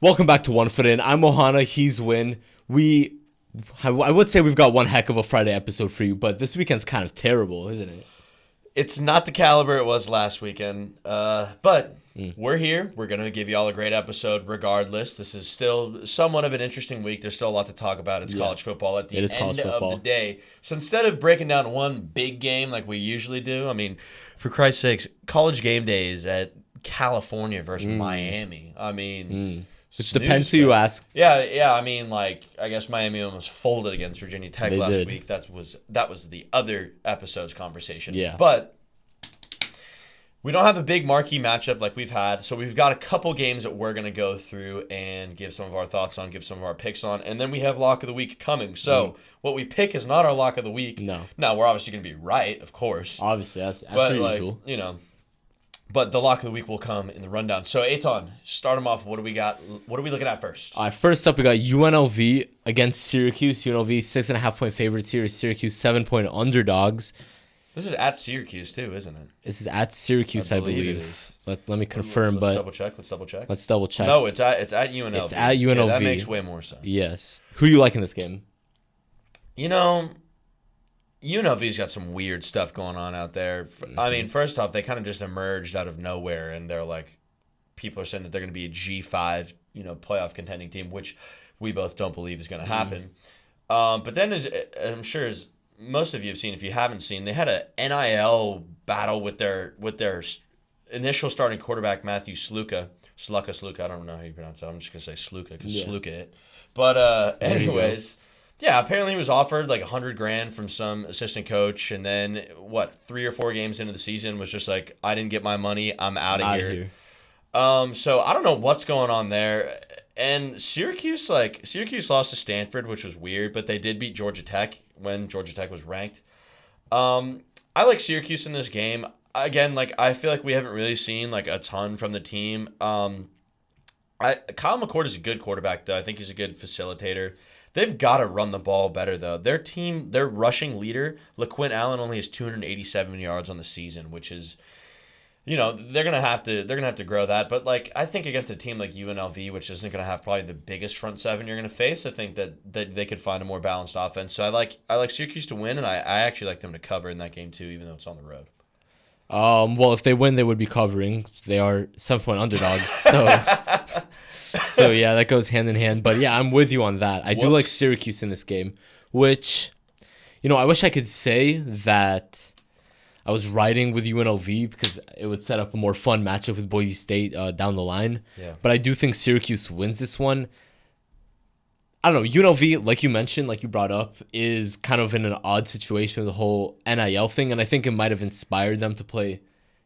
Welcome back to One Foot In. I'm Ohana. He's Winn. I would say we've got one heck of a Friday episode for you, but this weekend's kind of terrible, isn't it? It's not the caliber it was last weekend, but we're here. We're going to give you all a great episode regardless. This is still somewhat of an interesting week. There's still a lot to talk about. It's college football at the end of the day. So instead of breaking down one big game like we usually do, I mean, for Christ's sakes, college game days at California versus Miami. I mean... Which depends who you ask. Yeah. I mean, like, I guess Miami almost folded against Virginia Tech last week. That was the other episode's conversation. Yeah. But we don't have a big marquee matchup like we've had. So we've got a couple games that we're going to go through and give some of our thoughts on, give some of our picks on. And then we have Lock of the Week coming. So what we pick is not our Lock of the Week. No. Now, we're obviously going to be right, of course. Obviously, that's pretty usual. You know. But the Lock of the Week will come in the rundown. So, Eitan, start them off. What do we got? What are we looking at first? All right, first up, we got UNLV against Syracuse. UNLV, 6.5-point favorites here. Syracuse, 7-point underdogs. This is at Syracuse, too, isn't it? This is at Syracuse, I believe. It is. Let me confirm. Let's double check. Let's double check. No, it's at UNLV. It's at UNLV. Yeah, that makes way more sense. Yes. Who do you like in this game? You know, UNLV's got some weird stuff going on out there. I mean, first off, they kind of just emerged out of nowhere, and they're like, people are saying that they're going to be a G5, playoff contending team, which we both don't believe is going to happen. But then, as I'm sure as most of you have seen, if you haven't seen, they had a NIL battle with their initial starting quarterback Matthew Sluka. I don't know how you pronounce that. I'm just going to say Sluka because Sluka it. But anyways. Yeah, apparently he was offered like $100,000 from some assistant coach, and then 3 or 4 games into the season was just like, I didn't get my money, I'm out of here. So I don't know what's going on there. And Syracuse lost to Stanford, which was weird, but they did beat Georgia Tech when Georgia Tech was ranked. I like Syracuse in this game. Again, I feel like we haven't really seen a ton from the team. Kyle McCord is a good quarterback, though. I think he's a good facilitator. They've got to run the ball better, though. Their rushing leader, LaQuint Allen, only has 287 yards on the season, which is, they're gonna have to grow that. But I think against a team like UNLV, which isn't gonna have probably the biggest front seven you're gonna face, I think that they could find a more balanced offense. So I like Syracuse to win, and I actually like them to cover in that game too, even though it's on the road. Well, if they win, they would be covering. They are 7-point underdogs, so. So, yeah, that goes hand in hand. But, yeah, I'm with you on that. I do like Syracuse in this game, which, I wish I could say that I was riding with UNLV because it would set up a more fun matchup with Boise State down the line. Yeah. But I do think Syracuse wins this one. I don't know. UNLV, like you mentioned, like you brought up, is kind of in an odd situation with the whole NIL thing. And I think it might have inspired them to play,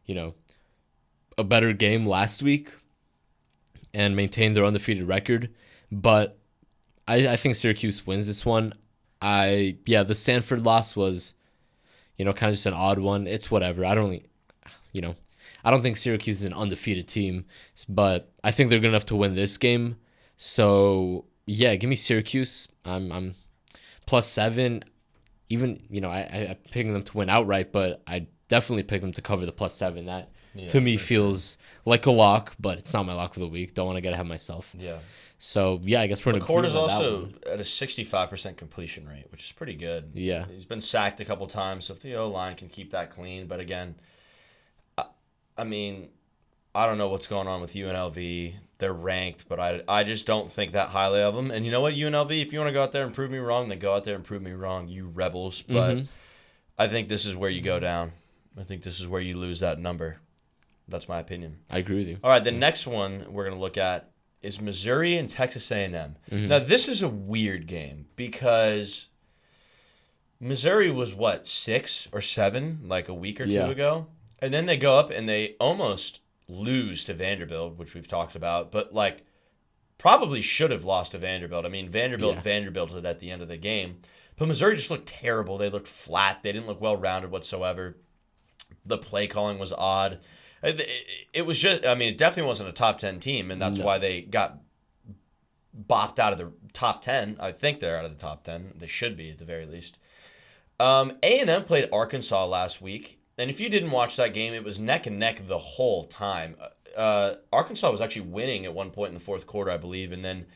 a better game last week and maintain their undefeated record. But I think Syracuse wins this one. The Stanford loss was, kind of just an odd one. It's whatever. I don't think Syracuse is an undefeated team, but I think they're good enough to win this game. So, yeah, give me Syracuse. I'm +7. Even, I picked them to win outright, but I definitely picked them to cover the +7. That to me feels like a lock, but it's not my lock of the week. Don't want to get ahead of myself. Yeah. So, yeah, I guess we're in agreement on that one. McCord is also at a 65% completion rate, which is pretty good. Yeah. He's been sacked a couple times, so if the O-line can keep that clean. But again, I mean, I don't know what's going on with UNLV. They're ranked, but I just don't think that highly of them. And you know what, UNLV, if you want to go out there and prove me wrong, then go out there and prove me wrong, you rebels. But I think this is where you go down. I think this is where you lose that number. That's my opinion. I agree with you. All right, the next one we're going to look at is Missouri and Texas A&M. Now, this is a weird game because Missouri was, 6 or 7, a week or two ago? And then they go up and they almost lose to Vanderbilt, which we've talked about, but, probably should have lost to Vanderbilt. I mean, Vanderbilted at the end of the game. But Missouri just looked terrible. They looked flat. They didn't look well-rounded whatsoever. The play calling was odd. It was just, it definitely wasn't a top 10 team, and that's why they got bopped out of the top 10. I think they're out of the top 10. They should be, at the very least. A&M played Arkansas last week, And if you didn't watch that game, it was neck and neck the whole time. Arkansas was actually winning at one point in the fourth quarter, I believe, and then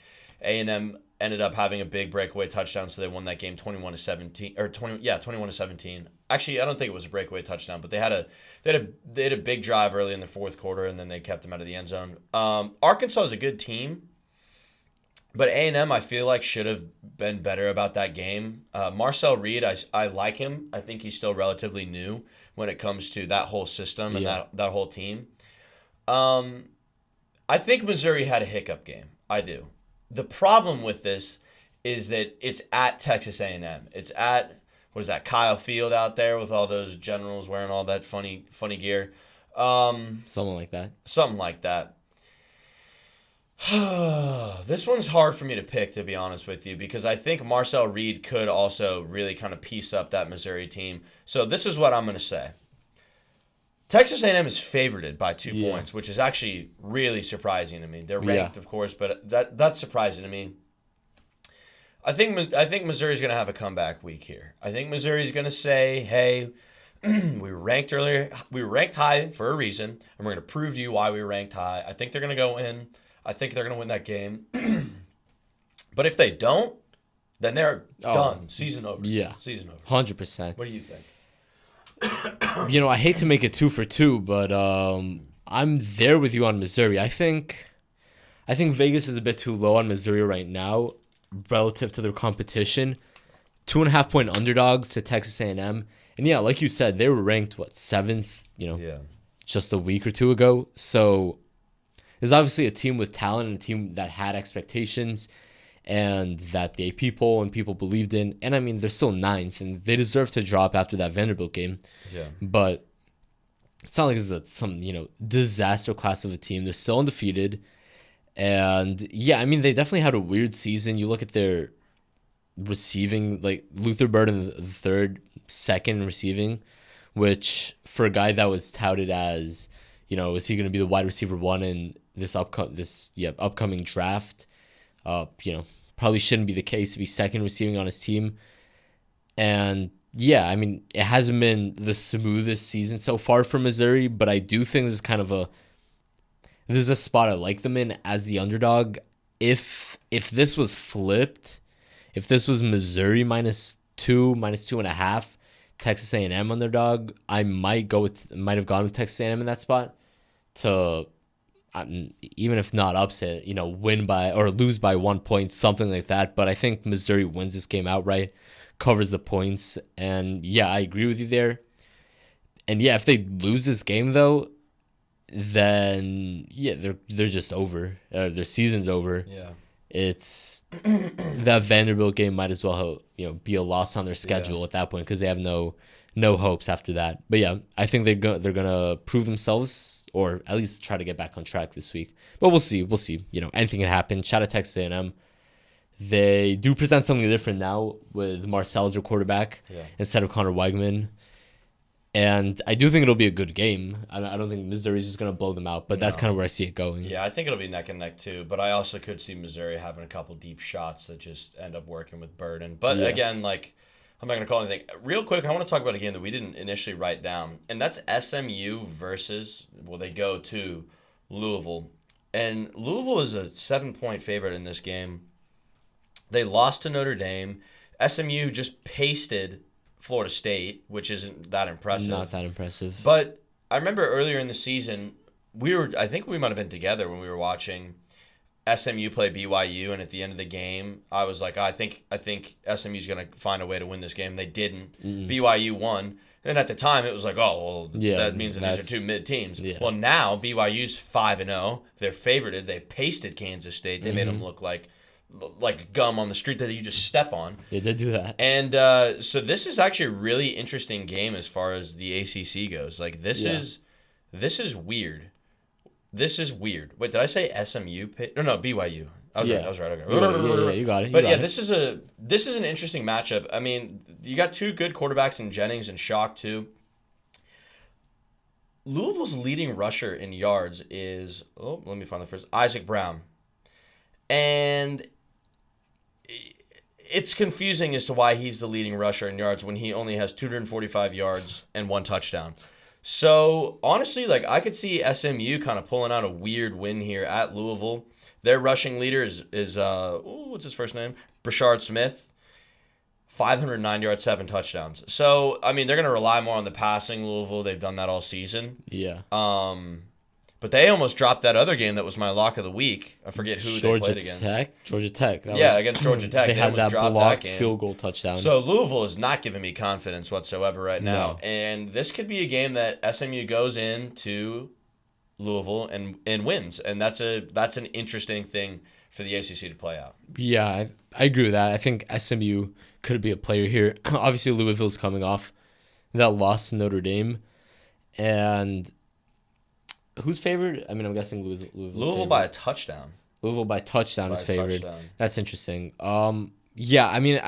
A&M ended up having a big breakaway touchdown, so they won that game 21-17 or 21-17. Actually, I don't think it was a breakaway touchdown, but they had a big drive early in the fourth quarter, and then they kept them out of the end zone. Arkansas is a good team, but A&M I feel like should have been better about that game. Marcel Reed, I like him. I think he's still relatively new when it comes to that whole system and that whole team. I think Missouri had a hiccup game. I do. The problem with this is that it's at Texas A&M. It's at, what is that, Kyle Field out there with all those generals wearing all that funny gear. Something like that. Something like that. This one's hard for me to pick, to be honest with you, because I think Marcel Reed could also really kind of piece up that Missouri team. So this is what I'm going to say. Texas A&M is favored by 2 points, which is actually really surprising to me. They're ranked, of course, but that's surprising to me. I think Missouri's going to have a comeback week here. I think Missouri's going to say, hey, we were ranked earlier. We were ranked high for a reason, and we're going to prove to you why we were ranked high. I think they're going to go in. I think they're going to win that game. But if they don't, then they're done. Season over. Yeah. Season over. 100%. What do you think? I hate to make it 2 for 2, but I'm there with you on Missouri. I think Vegas is a bit too low on Missouri right now relative to their competition. 2.5 point underdogs to Texas A&M. And yeah, like you said, they were ranked, 7th, just a week or two ago. So there's obviously a team with talent and a team that had expectations and that the AP poll and people believed in. And I mean, they're still 9th, and they deserve to drop after that Vanderbilt game. Yeah. But it's not like this is some, disaster class of a team. They're still undefeated. And yeah, I mean, they definitely had a weird season. You look at their receiving, like Luther Burden the third, second receiving, which for a guy that was touted as, is he going to be the wide receiver 1 in this upcoming draft? Probably shouldn't be the case to be second receiving on his team. And yeah, I mean, it hasn't been the smoothest season so far for Missouri, but I do think this is a spot I like them in as the underdog. If this was flipped, if this was Missouri -2, -2.5, Texas A&M underdog, I might have gone with Texas A&M in that spot to, even if not upset, win by or lose by 1 point, something like that. But I think Missouri wins this game outright, covers the points, and yeah, I agree with you there. And yeah, if they lose this game though, then yeah, they're just over. Their season's over. Yeah, it's that Vanderbilt game might as well be a loss on their schedule at that point because they have no hopes after that. But yeah, I think they're gonna prove themselves, or at least try to get back on track this week. But we'll see. Anything can happen. Shout out Texas A&M. They do present something different now with Marcel as their quarterback instead of Connor Weigman. And I do think it'll be a good game. I don't think Missouri's just going to blow them out, but that's kind of where I see it going. Yeah, I think it'll be neck and neck too. But I also could see Missouri having a couple deep shots that just end up working with Burden. But again, I'm not going to call anything. Real quick, I want to talk about a game that we didn't initially write down, and that's SMU versus, they go to Louisville. And Louisville is a 7-point favorite in this game. They lost to Notre Dame. SMU just pasted Florida State, which isn't that impressive. Not that impressive. But I remember earlier in the season, I think we might have been together when we were watching SMU play BYU, and at the end of the game, I was like, I think SMU's going to find a way to win this game. They didn't. BYU won. And at the time, it was like, that means that these are two mid teams. Yeah. Well, now BYU's 5-0. They're favorited. They pasted Kansas State. They made them look like gum on the street that you just step on. They did do that. And so this is actually a really interesting game as far as the ACC goes. This is weird. This is weird. Wait, did I say SMU? No, BYU. I was right. Okay. Yeah, you got it. This is an interesting matchup. I mean, you got two good quarterbacks in Jennings and Shock too. Louisville's leading rusher in yards is let me find the first, Isaac Brown. And it's confusing as to why he's the leading rusher in yards when he only has 245 yards and 1 touchdown. So honestly, like I could see SMU kind of pulling out a weird win here at Louisville. Their rushing leader is what's his first name? Brashard Smith. 509 yards, 7 touchdowns. So, I mean, they're going to rely more on the passing, Louisville. They've done that all season. Yeah. But they almost dropped that other game that was my lock of the week. I forget who they played against. Georgia Tech. Against Georgia Tech. They had almost that dropped blocked that game. field goal touchdown. So Louisville is not giving me confidence whatsoever right now. No. And this could be a game that SMU goes into Louisville and wins. And that's an interesting thing for the ACC to play out. Yeah, I agree with that. I think SMU could be a player here. Obviously, Louisville's coming off that loss to Notre Dame. And who's favored? I mean, I'm guessing Louisville by a touchdown. Louisville by touchdown is favored. Touchdown. That's interesting. Yeah, I mean,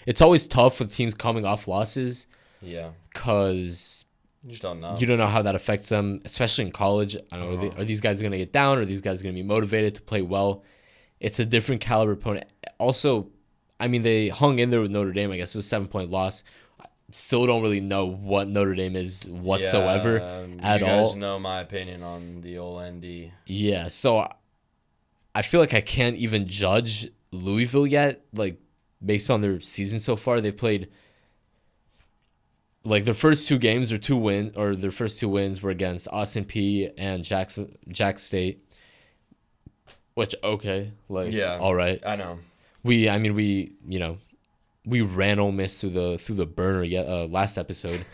it's always tough with teams coming off losses. Yeah. Because you just don't know. You don't know how that affects them, especially in college. I don't know. Are these guys going to get down? Are these guys going to be motivated to play well? It's a different caliber opponent. Also, I mean, they hung in there with Notre Dame. I guess it was a 7-point loss. Still don't really know what Notre Dame is whatsoever at all. You guys know my opinion on the old ND. Yeah, so I feel like I can't even judge Louisville yet, like based on their season so far. They've played like their first two games their first two wins were against Austin Peay and Jack State. Which all right. I know. We ran Ole Miss through the burner last episode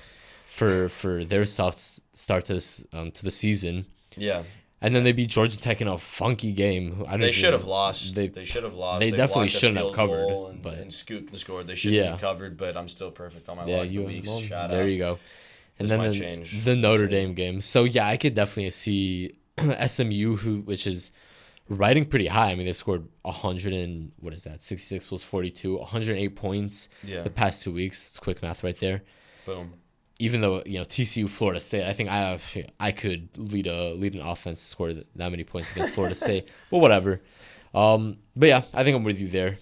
for their soft start to the season. Yeah. And then they beat Georgia Tech in a funky game. They should have lost. They should have lost. They definitely shouldn't have covered. And scooped and scored. They shouldn't have covered, but I'm still perfect on my luck the weeks. Shout there out. you go. And then the Notre Dame game. So, yeah, I could definitely see SMU, which is riding pretty high. I mean, they've scored 66 plus 42, 108 points the past 2 weeks. It's quick math right there. Boom. Even though, TCU, Florida State, I think I could lead an offense to score that many points against Florida State. But whatever. But yeah, I think I'm with you there.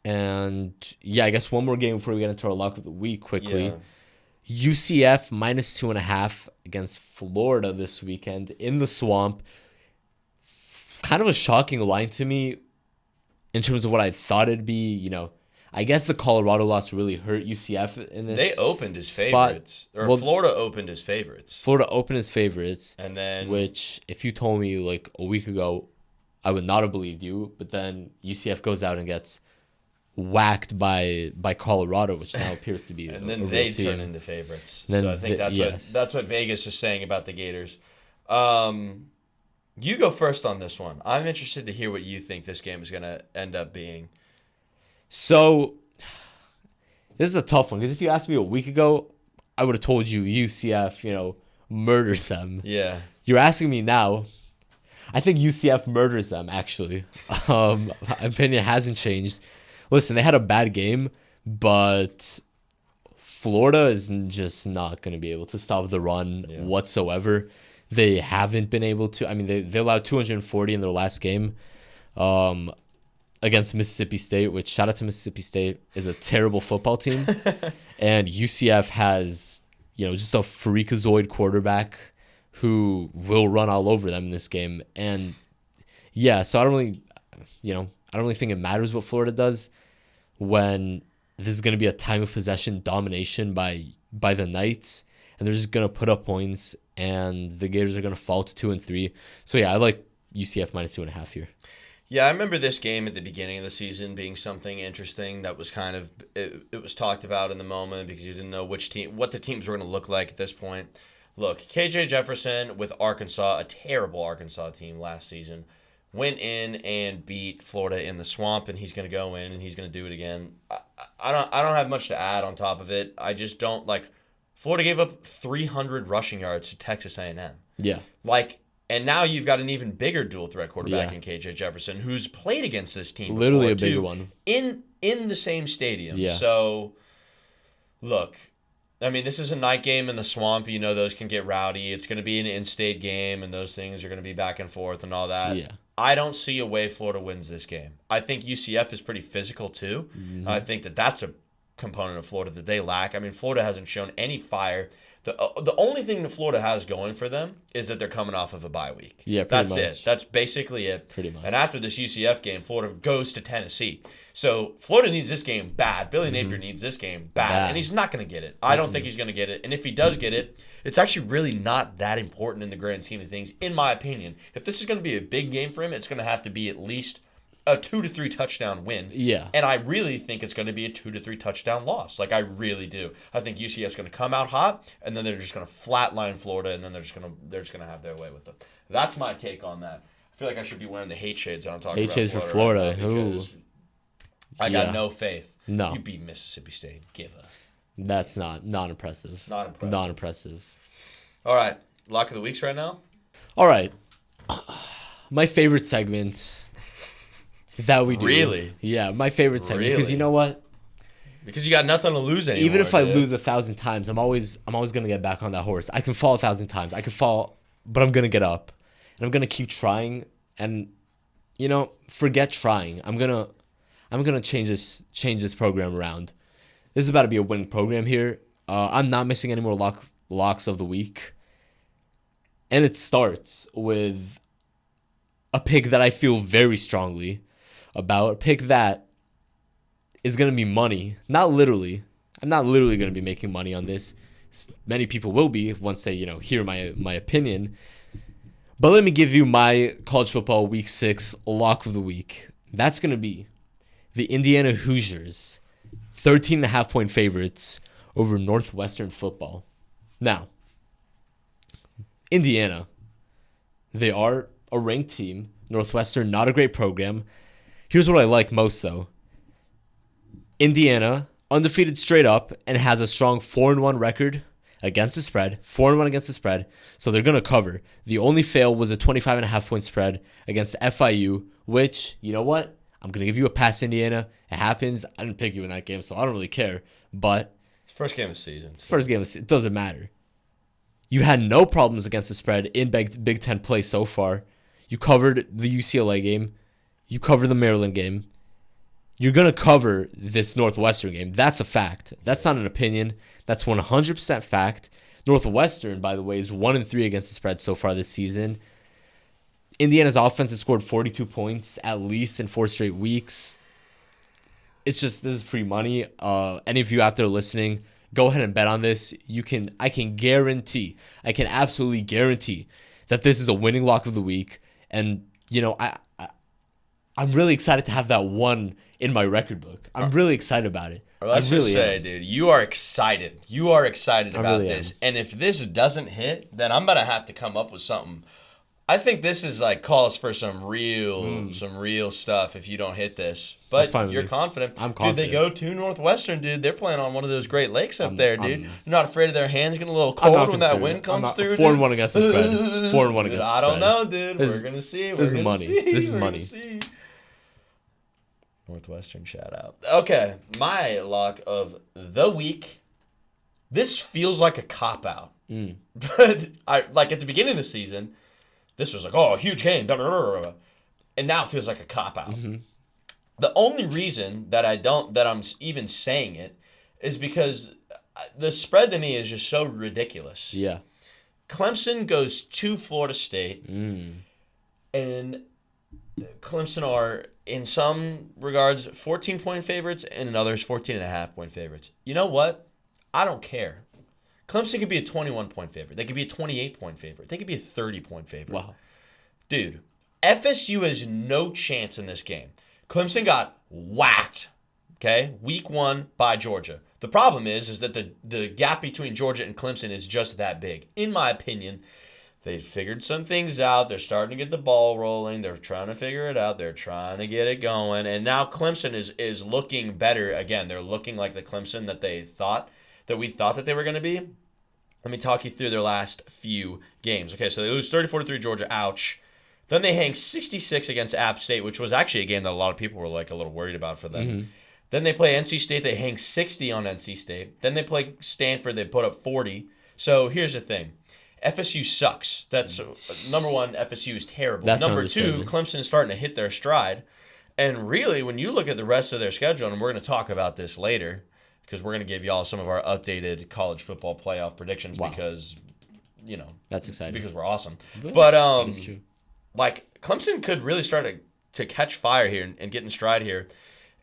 And yeah, I guess one more game before we get into our lock of the week quickly. Yeah. UCF minus 2.5 against Florida this weekend in the Swamp. Kind of a shocking line to me in terms of what I thought it'd be, I guess the Colorado loss really hurt UCF in this. They opened as spot. Favorites. Florida opened as favorites. Florida opened as favorites. And then, which, if you told me like a week ago, I would not have believed you. But then UCF goes out and gets whacked by Colorado, which now appears to be and then they turn into favorites. Then so I think that's what Vegas is saying about the Gators. You go first on this one. I'm interested to hear what you think this game is going to end up being. So, this is a tough one because if you asked me a week ago, I would have told you UCF, murders them. Yeah. You're asking me now. I think UCF murders them, actually. My opinion hasn't changed. Listen, they had a bad game, but Florida is just not going to be able to stop the run whatsoever. They haven't been able to. I mean, they allowed 240 in their last game against Mississippi State, which, shout out to Mississippi State, is a terrible football team. And UCF has, just a freakazoid quarterback who will run all over them in this game. And, yeah, so I don't really think it matters what Florida does when this is going to be a time of possession domination by the Knights. And they're just going to put up points, and the Gators are going to fall to 2 and 3. So, yeah, I like UCF minus 2.5 here. Yeah, I remember this game at the beginning of the season being something interesting that was kind of it was talked about in the moment because you didn't know what the teams were going to look like at this point. Look, KJ Jefferson with Arkansas, a terrible Arkansas team last season, went in and beat Florida in the Swamp, and he's going to go in and he's going to do it again. I don't have much to add on top of it. I just don't like. Florida gave up 300 rushing yards to Texas A&M. Yeah. And now you've got an even bigger dual threat quarterback in KJ Jefferson, who's played against this team literally before, a bigger one in the same stadium. Yeah. So, look, I mean, this is a night game in the Swamp. Those can get rowdy. It's going to be an in-state game, and those things are going to be back and forth and all that. Yeah. I don't see a way Florida wins this game. I think UCF is pretty physical too. Mm-hmm. I think that's a component of Florida that they lack. I mean, Florida hasn't shown any fire. The only thing that Florida has going for them is that they're coming off of a bye week. Yeah, that's much. it. That's basically it. Pretty much. And after this UCF game, Florida goes to Tennessee. So Florida needs this game bad. Billy Napier needs this game bad, and he's not going to get it. I don't think he's going to get it. And if he does get it, it's actually really not that important in the grand scheme of things, in my opinion. If this is going to be a big game for him, it's going to have to be at least a 2 to 3 touchdown win. Yeah. And I really think it's going to be a 2 to 3 touchdown loss. Like, I really do. I think UCF's going to come out hot, and then they're just going to flatline Florida, and then they're just going to have their way with them. That's my take on that. I feel like I should be wearing the hate shades when I'm talking about Hate shades for Florida. Florida. Right now because I got no faith. No. You beat Mississippi State. Give a. That's not impressive. Not impressive. Not impressive. All right. Lock of the weeks right now? All right. My favorite segment that we do. Really? Yeah, my favorite segment. Because Really? you know what? Because you got nothing to lose anymore. Even if I dude. lose 1,000 times, I'm always gonna get back on that horse. I can fall 1,000 times. I can fall, but I'm gonna get up, and I'm gonna keep trying. And forget trying. I'm gonna change this program around. This is about to be a winning program here. I'm not missing any more locks of the week, and it starts with a pick that I feel very strongly about. A pick that is going to be money. Not literally. I'm not literally going to be making money on this. Many people will be once they, hear my opinion. But let me give you my college football week 6 lock of the week. That's going to be the Indiana Hoosiers, 13.5-point favorites over Northwestern football. Now, Indiana, they are a ranked team. Northwestern, not a great program. Here's what I like most, though. Indiana, undefeated straight up, and has a strong 4-1 record against the spread. 4-1 against the spread, so they're going to cover. The only fail was a 25.5-point spread against FIU, which, you know what? I'm going to give you a pass, Indiana. It happens. I didn't pick you in that game, so I don't really care. But First game of the season. First game of the season. It doesn't matter. You had no problems against the spread in Big Ten play so far. You covered the UCLA game. You covered the Maryland game. You're going to cover this Northwestern game. That's a fact. That's not an opinion. That's 100% fact. Northwestern, by the way, is 1-3 against the spread so far this season. Indiana's offense has scored 42 points at least in 4 straight weeks. It's just, this is free money. Any of you out there listening, go ahead and bet on this. I can absolutely guarantee that this is a winning lock of the week. And, I'm really excited to have that one in my record book. I'm really excited about it. Let's just say, dude, you are excited. You are excited about really this. And if this doesn't hit, then I'm going to have to come up with something. I think this is like calls for some real stuff if you don't hit this. But you're confident. I'm confident. Dude, they go to Northwestern, dude. They're playing on one of those Great Lakes up there, dude. You're not afraid of their hands getting a little cold when that wind comes through, 4-1 against the spread. 4-1 against the spread. I don't know, dude. We're going to see. This is money. This is money. Northwestern shout out. Okay, my lock of the week. This feels like a cop out. But at the beginning of the season, this was like, oh, a huge game. And now it feels like a cop out. Mm-hmm. The only reason that I'm even saying it is because the spread to me is just so ridiculous. Yeah. Clemson goes to Florida State. And Clemson are, in some regards, 14-point favorites, and in others, 14.5-point favorites. You know what? I don't care. Clemson could be a 21-point favorite. They could be a 28-point favorite. They could be a 30-point favorite. Wow. Dude, FSU has no chance in this game. Clemson got whacked, okay, week 1 by Georgia. The problem is that the gap between Georgia and Clemson is just that big. In my opinion, they figured some things out. They're starting to get the ball rolling. They're trying to figure it out. They're trying to get it going. And now Clemson is looking better again. They're looking like the Clemson that we thought that they were going to be. Let me talk you through their last few games. Okay, so they lose 34-3 Georgia. Ouch. Then they hang 66 against App State, which was actually a game that a lot of people were like a little worried about for them. Mm-hmm. Then they play NC State. They hang 60 on NC State. Then they play Stanford. They put up 40. So here's the thing. FSU sucks. That's number one. FSU is terrible. That's number two, Clemson is starting to hit their stride. And really, when you look at the rest of their schedule, and we're going to talk about this later, because we're going to give y'all some of our updated college football playoff predictions Wow. because, That's exciting. because we're awesome. But But, that's true. like, Clemson could really start to catch fire here and get in stride here.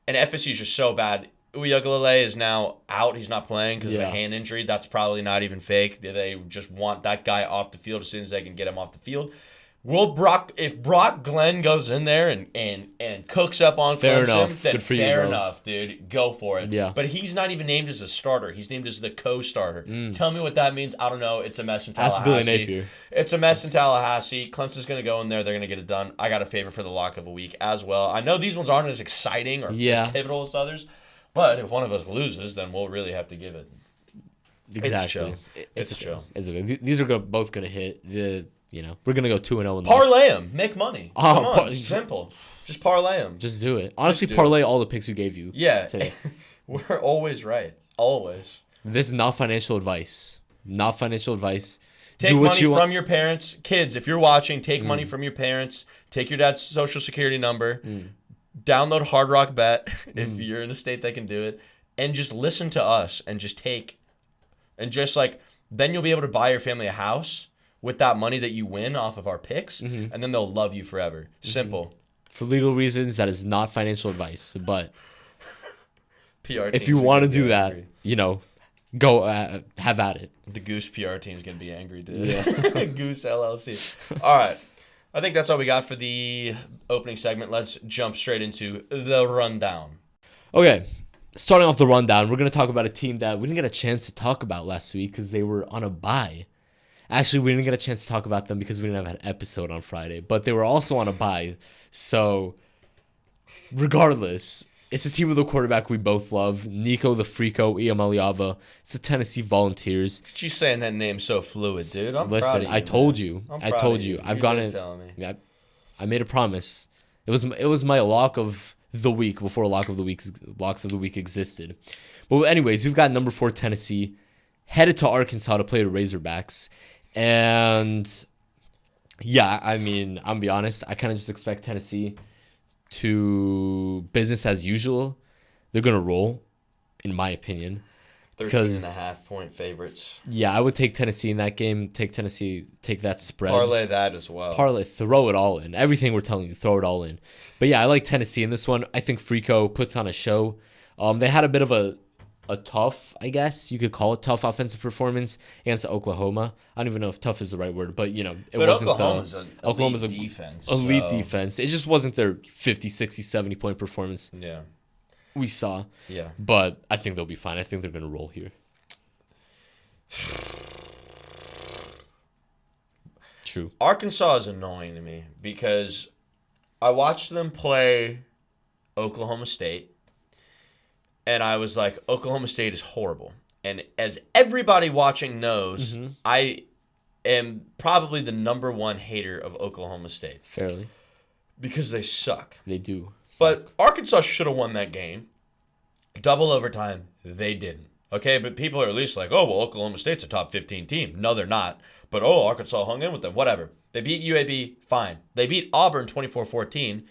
And FSU is just so bad. Uiagalelei is now out. He's not playing because of a hand injury. That's probably not even fake. They just want that guy off the field as soon as they can get him off the field. If Brock Glenn goes in there and cooks up on Fair Clemson, enough. then Good for you, fair bro. enough, dude. Go for it. Yeah. But he's not even named as a starter. He's named as the co-starter. Tell me what that means. I don't know. It's a mess in Ask Tallahassee. Billy Napier. It's a mess in Tallahassee. Clemson's going to go in there. They're going to get it done. I got a favor for the lock of a week as well. I know these ones aren't as exciting or as pivotal as others, but if one of us loses, then we'll really have to give it. Exactly. It's chill. It's okay. These are both going to hit. We're going to go 2-0 in the Parlay them. Make money. Oh, Come on. Simple. Just parlay them. Just do it. Honestly, do parlay all the picks we gave you. Yeah. Today. We're always right. Always. This is not financial advice. Not financial advice. Take Do what money you want. from your parents. Kids, if you're watching, take money from your parents. Take your dad's social security number. Download Hard Rock Bet if you're in a state that can do it. And just listen to us and just take. And just then you'll be able to buy your family a house with that money that you win off of our picks. And then they'll love you forever. Simple. For legal reasons, that is not financial advice. But PR if you want to do that, go have at it. The Goose PR team's going to be angry, dude. Yeah. Goose LLC. All right. I think that's all we got for the opening segment. Let's jump straight into the rundown. Okay. Starting off the rundown, we're going to talk about a team that we didn't get a chance to talk about last week because they were on a bye. Actually, we didn't get a chance to talk about them because we didn't have an episode on Friday. But they were also on a bye. So, regardless, it's a team with a quarterback we both love, Nico the Freako Iamaleava. It's the Tennessee Volunteers. What you saying that name so fluid, dude? I'm Listen, proud of you, I told man. you. I'm I proud told of you. I've You gone did in. tell me. I made a promise. It was my lock of the week before locks of the week existed. But anyways, we've got number 4 Tennessee headed to Arkansas to play the Razorbacks. And yeah, I mean, I'm gonna be honest, I kind of just expect Tennessee to business as usual. They're gonna roll, in my opinion. 13.5 point favorites. Yeah, I would take Tennessee in that game. Take Tennessee, take that spread. Parlay that as well. Parlay, throw it all in. Everything we're telling you, throw it all in. But yeah, I like Tennessee in this one. I think Freako puts on a show. They had a bit of a tough, I guess you could call it tough offensive performance against Oklahoma. I don't even know if tough is the right word, but it wasn't Oklahoma's an elite defense. Elite defense. It just wasn't their 50, 60, 70 point performance Yeah. we saw. Yeah. But I think they'll be fine. I think they're going to roll here. True. Arkansas is annoying to me because I watched them play Oklahoma State, and I was like, Oklahoma State is horrible. And as everybody watching knows, I am probably the number one hater of Oklahoma State. Fairly. Because they suck. They do. But Arkansas should have won that game. Double overtime, they didn't. Okay, but people are at least like, oh, well, Oklahoma State's a top 15 team. No, they're not. But, oh, Arkansas hung in with them. Whatever. They beat UAB, fine. They beat Auburn 24-14.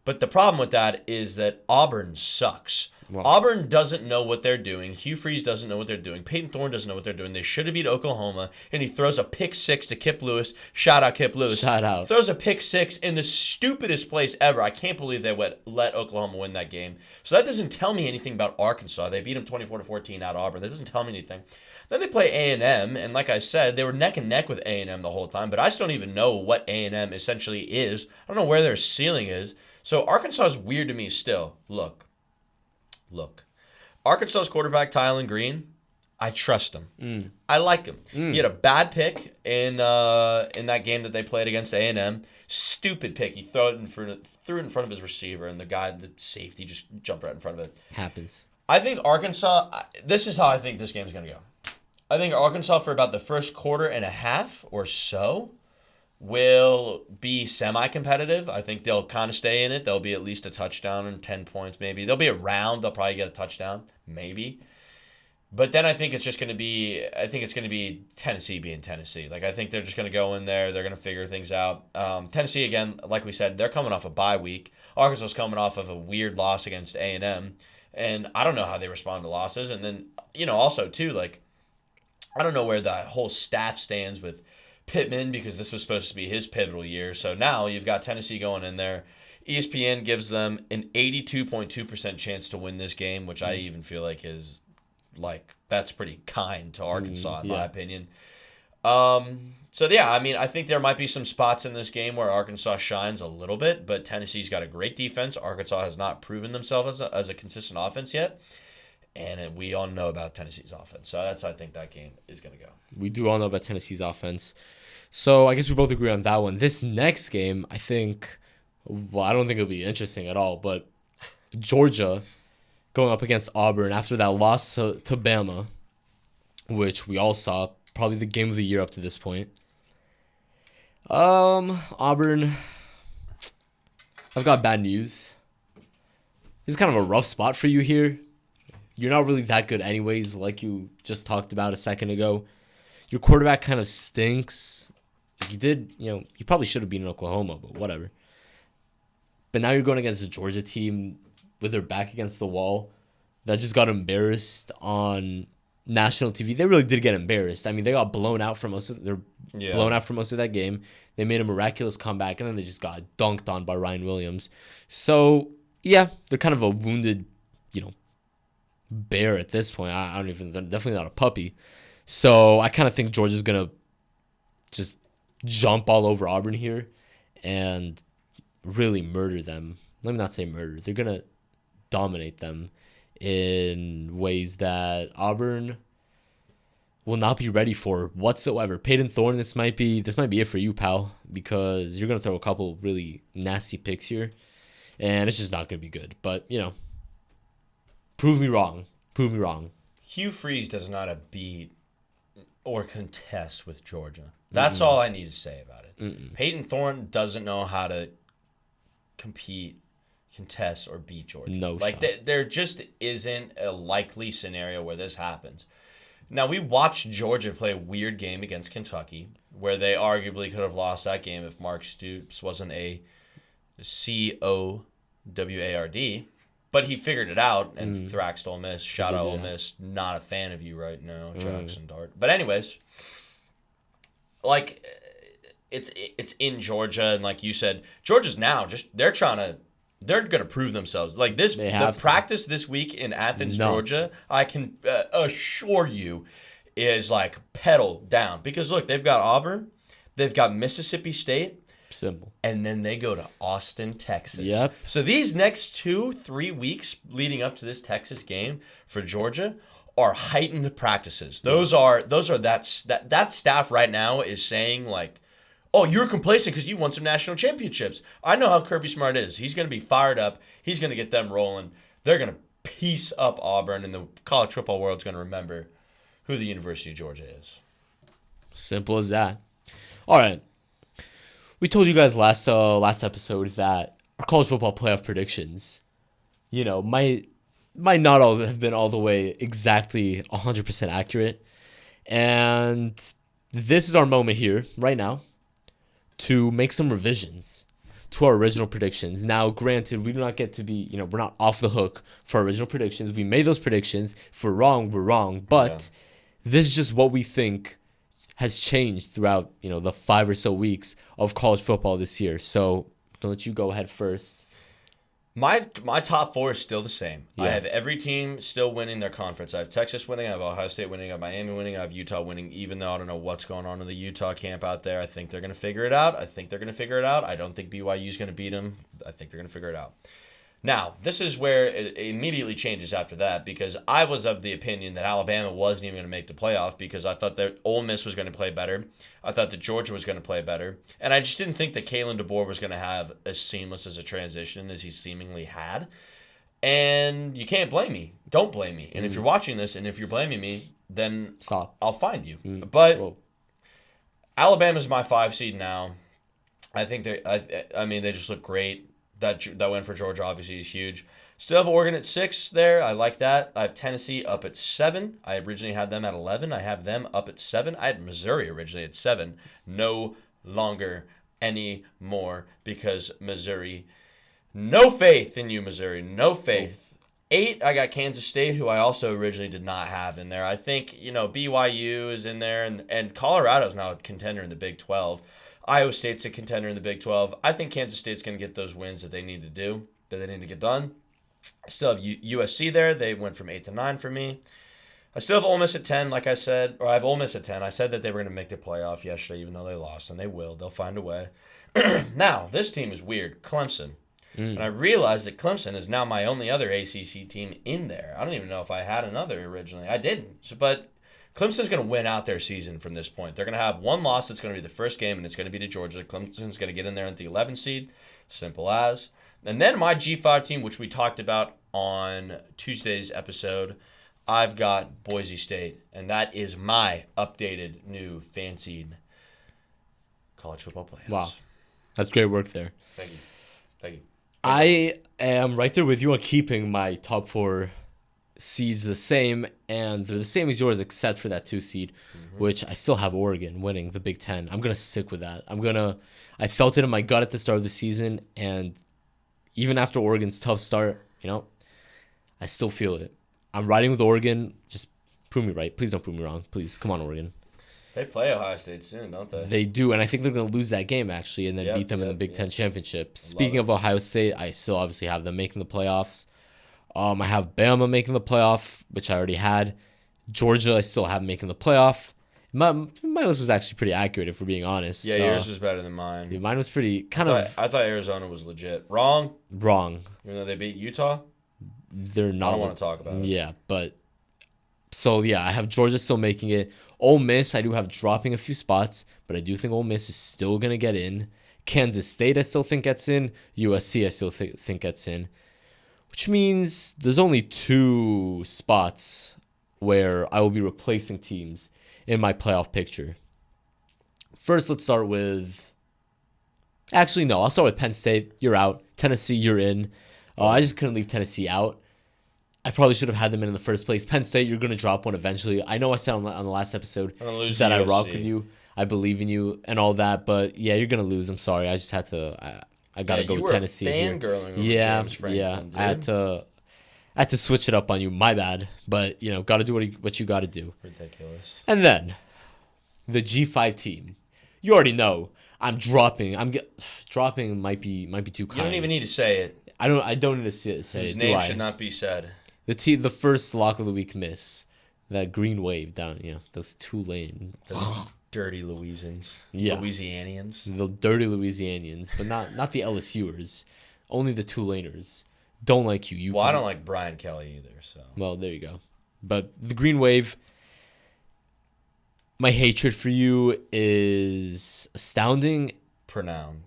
But the problem with that is that Auburn sucks. Well, Auburn doesn't know what they're doing. Hugh Freeze doesn't know what they're doing. Peyton Thorne doesn't know what they're doing. They should have beat Oklahoma, and he throws a pick 6 to Kip Lewis. Shout out Kip Lewis. Shout out. Throws a pick 6 in the stupidest place ever. I can't believe they let Oklahoma win that game. So that doesn't tell me anything about Arkansas. They beat them 24-14 at Auburn. That doesn't tell me anything. Then they play A&M, and like I said, they were neck and neck with A&M the whole time, but I still don't even know what A&M essentially is. I don't know where their ceiling is. So Arkansas is weird to me still. Look. Arkansas's quarterback, Tylen Green, I trust him. I like him. He had a bad pick in that game that they played against A&M. Stupid pick. He threw it in front of his receiver, and the safety, just jumped right in front of it. Happens. I think Arkansas, this is how I think this game's going to go. I think Arkansas, for about the first quarter and a half or so, will be semi-competitive. I think they'll kind of stay in it. There'll be at least a touchdown and 10 points maybe. They'll be around. They'll probably get a touchdown, maybe. But then I think it's going to be Tennessee being Tennessee. I think they're just going to go in there. They're going to figure things out. Tennessee, again, like we said, they're coming off a bye week. Arkansas's coming off of a weird loss against A&M. And I don't know how they respond to losses. And then, also, too, like, I don't know where the whole staff stands with Pittman because this was supposed to be his pivotal year. So now you've got Tennessee going in there. ESPN gives them an 82.2% chance to win this game, which I even feel like is, like, that's pretty kind to Arkansas, in my opinion. So, yeah, I mean, I think there might be some spots in this game where Arkansas shines a little bit, but Tennessee's got a great defense. Arkansas has not proven themselves as a consistent offense yet, and we all know about Tennessee's offense. So I think that game is going to go. We do all know about Tennessee's offense. So I guess we both agree on that one. This next game, I think, I don't think it'll be interesting at all, but Georgia going up against Auburn after that loss to Bama, which we all saw, probably the game of the year up to this point. Auburn, I've got bad news. This is kind of a rough spot for you here. You're not really that good anyways, like you just talked about a second ago. Your quarterback kind of stinks. You probably should have beaten Oklahoma, but whatever. But now you're going against a Georgia team with their back against the wall that just got embarrassed on national TV. They really did get embarrassed. I mean, they got blown out for most of that game. They made a miraculous comeback, and then they just got dunked on by Ryan Williams. So, yeah, they're kind of a wounded, bear at this point. They're definitely not a puppy. So I kind of think Georgia's going to just jump all over Auburn here and really murder them. Let me not say murder. They're going to dominate them in ways that Auburn will not be ready for whatsoever. Peyton Thorne, this might be it for you, pal, because you're going to throw a couple really nasty picks here, and it's just not going to be good. But, prove me wrong. Hugh Freeze does not beat or contest with Georgia. That's all I need to say about it. Peyton Thorne doesn't know how to compete, contest, or beat Georgia. No shot. There just isn't a likely scenario where this happens. Now, we watched Georgia play a weird game against Kentucky where they arguably could have lost that game if Mark Stoops wasn't a COWARD. But he figured it out and thraxed Ole Miss. Shout out Ole Miss. Not a fan of you right now, Jackson Dart. But anyways, like, it's in Georgia, and like you said, Georgia's now they're going to prove themselves. Like the practice this week in Athens, Georgia, I can assure you is like pedal down. Because look, they've got Auburn, they've got Mississippi State. Simple. And then they go to Austin, Texas. Yep. So these next 2-3 weeks leading up to this Texas game for Georgia are heightened practices. Those are that staff right now is saying like, oh, you're complacent because you won some national championships. I know how Kirby Smart is. He's going to be fired up. He's going to get them rolling. They're going to piece up Auburn, and the college football world's going to remember who the University of Georgia is. Simple as that. All right. We told you guys last episode that our college football playoff predictions, might not all have been all the way exactly 100% accurate. And this is our moment here, right now, to make some revisions to our original predictions. Now, granted, we do not get to be, we're not off the hook for our original predictions. We made those predictions. If we're wrong, we're wrong. But this is just what we think has changed throughout, the 5 or so weeks of college football this year. So I'll let you go ahead first. My top 4 is still the same. Yeah. I have every team still winning their conference. I have Texas winning, I have Ohio State winning, I have Miami winning, I have Utah winning, even though I don't know what's going on in the Utah camp out there. I think they're going to figure it out. I don't think BYU's going to beat them. I think they're going to figure it out. Now, this is where it immediately changes after that, because I was of the opinion that Alabama wasn't even going to make the playoff because I thought that Ole Miss was going to play better. I thought that Georgia was going to play better. And I just didn't think that Kalen DeBoer was going to have as seamless as a transition as he seemingly had. And you can't blame me. Don't blame me. And if you're watching this and if you're blaming me, then I'll find you. But Alabama's my 5 seed now. I think they just look great. That win for Georgia obviously is huge. Still have Oregon at 6 there. I like that. I have Tennessee up at 7. I originally had them at 11. I have them up at 7. I had Missouri originally at 7. No longer anymore because Missouri. No faith in you, Missouri. No faith. 8, I got Kansas State, who I also originally did not have in there. I think, BYU is in there, and Colorado's now a contender in the Big 12. Iowa State's a contender in the Big 12. I think Kansas State's going to get those wins that they need to do, that they need to get done. I still have USC there. They went from 8 to 9 for me. I still have Ole Miss at 10, like I said, or I have Ole Miss at 10. I said that they were going to make the playoff yesterday, even though they lost, and they will. They'll find a way. Now, this team is weird. Clemson. And I realized that Clemson is now my only other ACC team in there. I don't even know if I had another originally. I didn't. But Clemson's going to win out their season from this point. They're going to have one loss that's going to be the first game, and it's going to be to Georgia. Clemson's going to get in there at the 11th seed. Simple as. And then my G5 team, which we talked about on Tuesday's episode, I've got Boise State, and that is my updated, new, fancied college football playoffs. Wow. That's great work there. Thank you. Thank you. I am right there with you on keeping my top 4 seeds the same, and they're the same as yours except for that 2 seed, which I still have Oregon winning the Big Ten. I'm going to stick with that. I felt it in my gut at the start of the season, and even after Oregon's tough start, I still feel it. I'm riding with Oregon. Just prove me right. Please don't prove me wrong. Please. Come on, Oregon. They play Ohio State soon, don't they? They do, and I think they're going to lose that game, actually, and then beat them in the Big Ten championship. Speaking of Ohio State, I still obviously have them making the playoffs. I have Bama making the playoff, which I already had. Georgia, I still have making the playoff. My list was actually pretty accurate, if we're being honest. Yeah, yours was better than mine. Yeah, mine was pretty I thought Arizona was legit. Wrong. Wrong. Even though they beat Utah? They're not. I don't want to talk about it. Yeah, but... So, yeah, I have Georgia still making it. Ole Miss, I do have dropping a few spots, but I do think Ole Miss is still going to get in. Kansas State, I still think gets in. USC, I still think gets in. Which means there's only 2 spots where I will be replacing teams in my playoff picture. First, let's start with... Actually, no, I'll start with Penn State. You're out. Tennessee, you're in. I just couldn't leave Tennessee out. I probably should have had them in the first place. Penn State, you're going to drop one eventually. I know I said on the last episode that I rock with you. I believe in you and all that. But, yeah, you're going to lose. I'm sorry. I just had to... I got to go with Tennessee here. Yeah. I had to switch it up on you. My bad. But, got to do what you got to do. Ridiculous. And then, the G5 team. You already know. I'm dropping. Dropping might be too kind. You don't even need to say it. I don't need to say it. His name should not be said. The first lock of the week miss, that green wave down, those Tulane, those dirty Louisians, Louisianians, the dirty Louisianians, but not the LSUers, only the Tulaners. Don't like you. I don't like Brian Kelly either. So well, there you go. But the green wave, my hatred for you is astounding. Profound.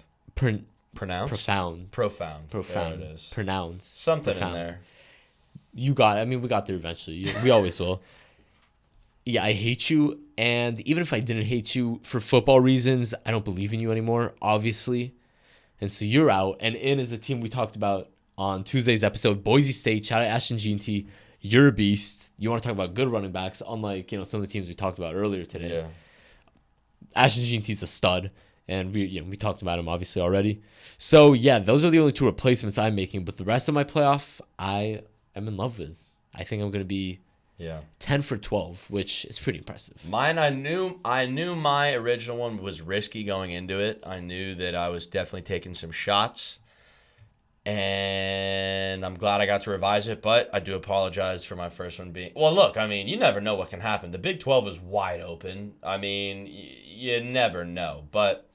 Profound. There it is. Pronounced. Something profound. in there. You got it. I mean, we got there eventually. We always will. Yeah, I hate you. And even if I didn't hate you for football reasons, I don't believe in you anymore, obviously. And so you're out. And in is the team we talked about on Tuesday's episode, Boise State. Shout out Ashton Jeanty. You're a beast. You want to talk about good running backs, unlike some of the teams we talked about earlier today. Yeah. Ashton Jeanty's a stud. And we talked about him obviously already. So yeah, those are the only 2 replacements I'm making. But the rest of my playoff, I am in love with. I think I'm going to be 10 for 12, which is pretty impressive. Mine, I knew my original one was risky going into it. I knew that I was definitely taking some shots. And I'm glad I got to revise it, but I do apologize for my first one being... Well, look, you never know what can happen. The Big 12 is wide open. You never know. But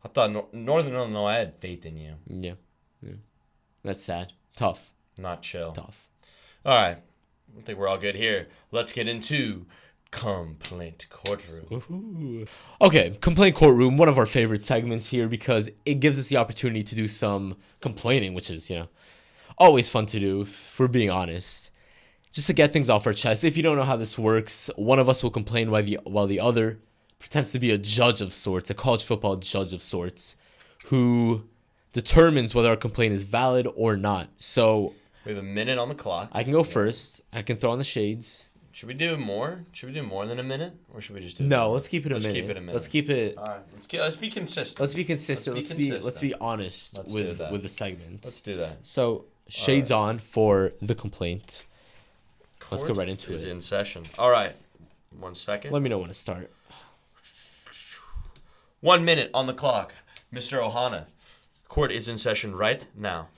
I thought Northern Illinois, I had faith in you. Yeah. That's sad. Tough. Not chill. Tough. All right. I think we're all good here. Let's get into Complaint Courtroom. Woo-hoo. Okay, Complaint Courtroom, one of our favorite segments here because it gives us the opportunity to do some complaining, which is, always fun to do, if we're being honest. Just to get things off our chest. If you don't know how this works, one of us will complain while the other pretends to be a judge of sorts, a college football judge of sorts, who determines whether our complaint is valid or not. So we have a minute on the clock. I can go first. I can throw on the shades. Should we do more? Should we do more than a minute? Or should we just do No, let's keep it a minute. Let's keep it a minute. All right. Let's be consistent. Let's be honest with the segment. Let's do that. So, shades on for the complaint. Let's go right into is it. In session. All right. 1 second. Let me know when to start. 1 minute on the clock. Mr. Ohana, court is in session right now.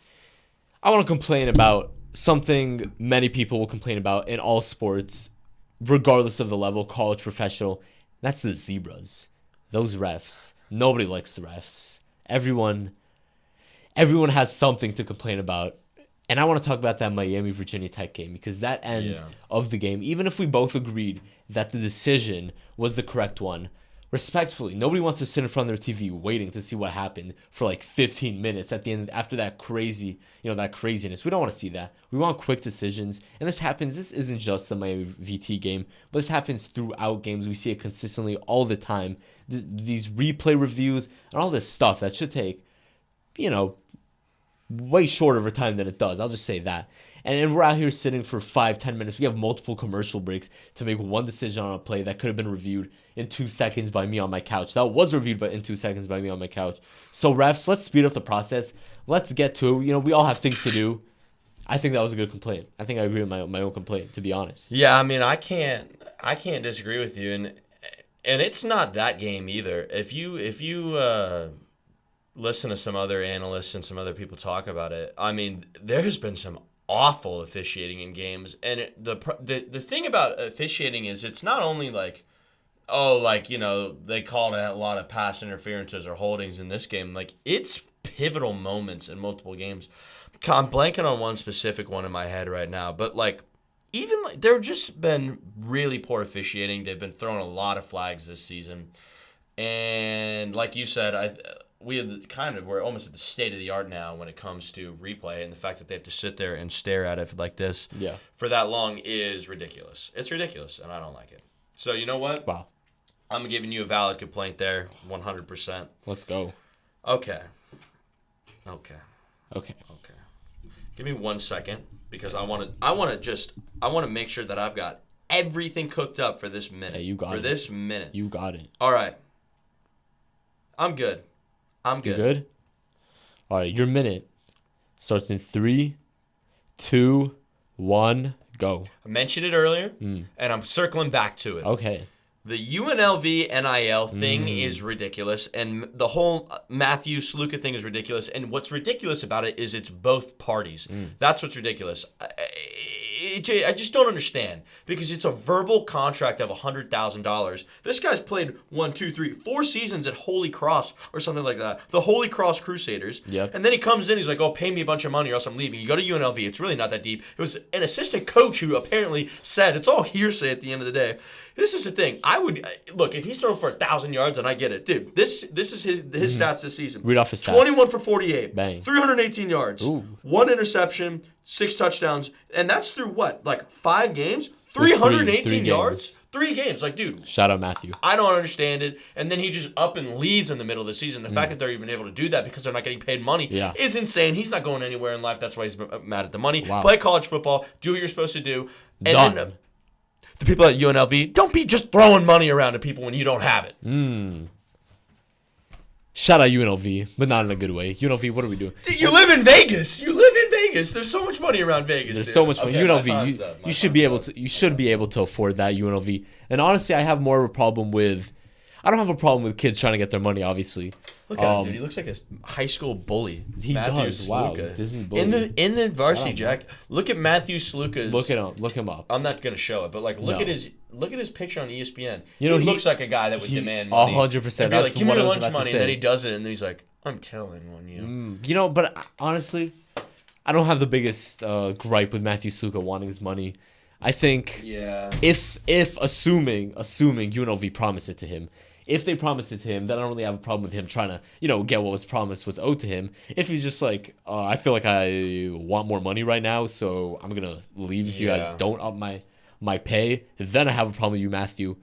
I want to complain about something many people will complain about in all sports, regardless of the level, college, professional. That's the zebras. Those refs. Nobody likes the refs. Everyone has something to complain about. And I want to talk about that Miami-Virginia Tech game because that end of the game, even if we both agreed that the decision was the correct one, respectfully, nobody wants to sit in front of their TV waiting to see what happened for like 15 minutes at the end after that crazy, that craziness. We don't want to see that. We want quick decisions. And this happens. This isn't just the Miami VT game, but this happens throughout games. We see it consistently all the time. These replay reviews and all this stuff that should take, way shorter of a time than it does. I'll just say that. And we're out here sitting for 5-10 minutes. We have multiple commercial breaks to make one decision on a play that could have been reviewed in 2 seconds by me on my couch. That was reviewed in 2 seconds by me on my couch. So refs, let's speed up the process. Let's get to it. We all have things to do. I think that was a good complaint. I think I agree with my own complaint, to be honest. Yeah, I mean, I can't disagree with you, and it's not that game either. If you listen to some other analysts and some other people talk about it, I mean, there's been some awful officiating in games, and the thing about officiating is it's not only like, they called a lot of pass interferences or holdings in this game. Like, it's pivotal moments in multiple games. I'm blanking on one specific one in my head right now, but there have just been really poor officiating. They've been throwing a lot of flags this season, and like you said, we're almost at the state of the art now when it comes to replay, and the fact that they have to sit there and stare at it like this for that long is ridiculous. It's ridiculous, and I don't like it. So you know what? Wow. I'm giving you a valid complaint there, 100%. Let's go. Okay. Give me 1 second because I want to make sure that I've got everything cooked up for this minute. Hey, you got it. For this minute. You got it. All right. I'm good. You good? All right, your minute starts in 3, 2, 1, go. I mentioned it earlier, and I'm circling back to it. Okay. The UNLV NIL thing is ridiculous, and the whole Matthew Sluka thing is ridiculous, and what's ridiculous about it is it's both parties. That's what's ridiculous. I just don't understand because it's a verbal contract of $100,000. This guy's played 4 seasons at Holy Cross or something like that. The Holy Cross Crusaders. Yep. And then he comes in, he's like, pay me a bunch of money or else I'm leaving. You go to UNLV, it's really not that deep. It was an assistant coach who apparently said, it's all hearsay at the end of the day. This is the thing. I would look if he's throwing for 1,000 yards, and I get it, dude. This is his stats this season. Read off his stats. 21 for 48, bang, 318 yards, 1 interception, 6 touchdowns, and that's through what, 5 games, 318 yards, 3 games. Dude. Shout out Matthew. I don't understand it. And then he just up and leaves in the middle of the season. The fact that they're even able to do that because they're not getting paid money is insane. He's not going anywhere in life. That's why he's mad at the money. Wow. Play college football. Do what you're supposed to do. And Done. then, the people at UNLV, don't be just throwing money around to people when you don't have it. Shout out UNLV, but not in a good way. UNLV, what are we doing? Dude, you live in Vegas. There's so much money around Vegas. There's so much money. UNLV, you should be able to afford that, UNLV. And honestly, I don't have a problem with kids trying to get their money, obviously. Look at him, dude. He looks like a high school bully. He Matthew does. Sluka. Wow. Disney bully. In the varsity, Jack. Look at Matthew Sluka's. Look him up. I'm not gonna show it, but look at his picture on ESPN. He looks like a guy that would demand money. money. 100%. Be like, give me your lunch money, and then he does it, and then he's like, I'm telling on you. But honestly, I don't have the biggest gripe with Matthew Sluka wanting his money. I think if assuming UNLV promised it to him. If they promised it to him, then I don't really have a problem with him trying to, get what was promised was owed to him. If he's just like, I feel like I want more money right now, so I'm going to leave if you guys don't up my pay, then I have a problem with you, Matthew.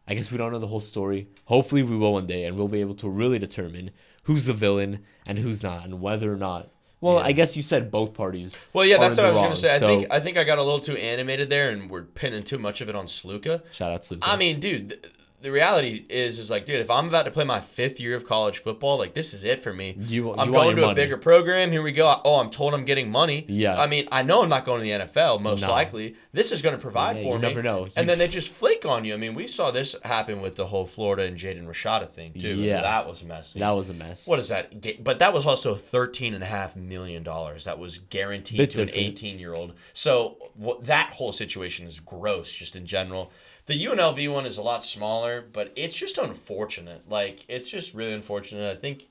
I guess we don't know the whole story. Hopefully we will one day, and we'll be able to really determine who's the villain and who's not, and whether or not. Well, I guess you said both parties. Well, yeah, that's what I was going to say. I think I got a little too animated there, and we're pinning too much of it on Sluka. Shout out Sluka. I mean, dude, the reality is like, dude, if I'm about to play my 5th year of college football, like, this is it for me. I'm going to a bigger program. Here we go. Oh, I'm told I'm getting money. Yeah. I mean, I know I'm not going to the NFL, most likely. This is going to provide for me. You never know. And then they just flake on you. I mean, we saw this happen with the whole Florida and Jaden Rashada thing, too. Yeah. That was messy. That was a mess. What is that? But that was also $13.5 million. That was guaranteed to an 18-year-old. So that whole situation is gross, just in general. The UNLV one is a lot smaller, but it's just unfortunate. Like, it's just really unfortunate. I think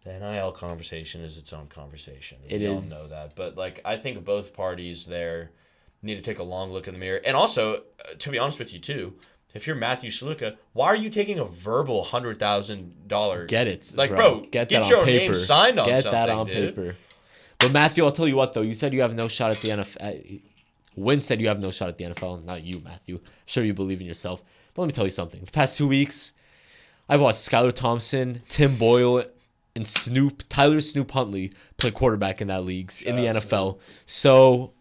the NIL conversation is its own conversation. We all know that. But, like, I think both parties there need to take a long look in the mirror. And also, to be honest with you, too, if you're Matthew Sluka, why are you taking a verbal $100,000? Get it. Like, bro, get your own name signed on something, that on dude. paper. But, Matthew, I'll tell you what, though. You said you have no shot at the NFL. Winn said you have no shot at the NFL. Not you, Matthew. I'm sure you believe in yourself. But let me tell you something. The past 2 weeks, I've watched Skylar Thompson, Tim Boyle, and Tyler Snoop Huntley play quarterback in that leagues in the NFL. So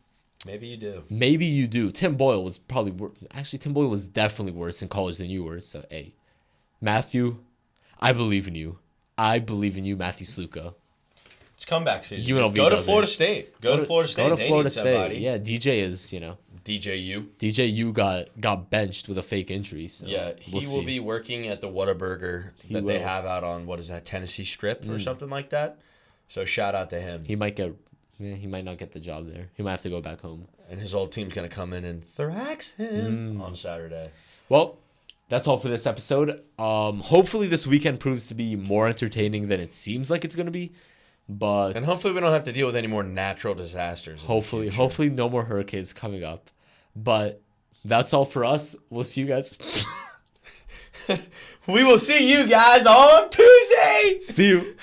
maybe you do. Maybe you do. Tim Boyle was probably worse. Actually, Tim Boyle was definitely worse in college than you were. So, hey, Matthew, I believe in you. I believe in you, Matthew Sluka. It's comeback season. UNLV go to Florida State. Go to Florida State. Go to Florida State. Yeah, DJ is, DJU. DJU got benched with a fake injury. So yeah, he will be working at the Whataburger that they have out on, what is that, Tennessee Strip or something like that. So shout out to him. He might not get the job there. He might have to go back home. And his old team's going to come in and thrax him on Saturday. Well, that's all for this episode. Hopefully this weekend proves to be more entertaining than it seems like it's going to be. And hopefully we don't have to deal with any more natural disasters. Hopefully no more hurricanes coming up. But that's all for us. We'll see you guys. We will see you guys on Tuesday. See you.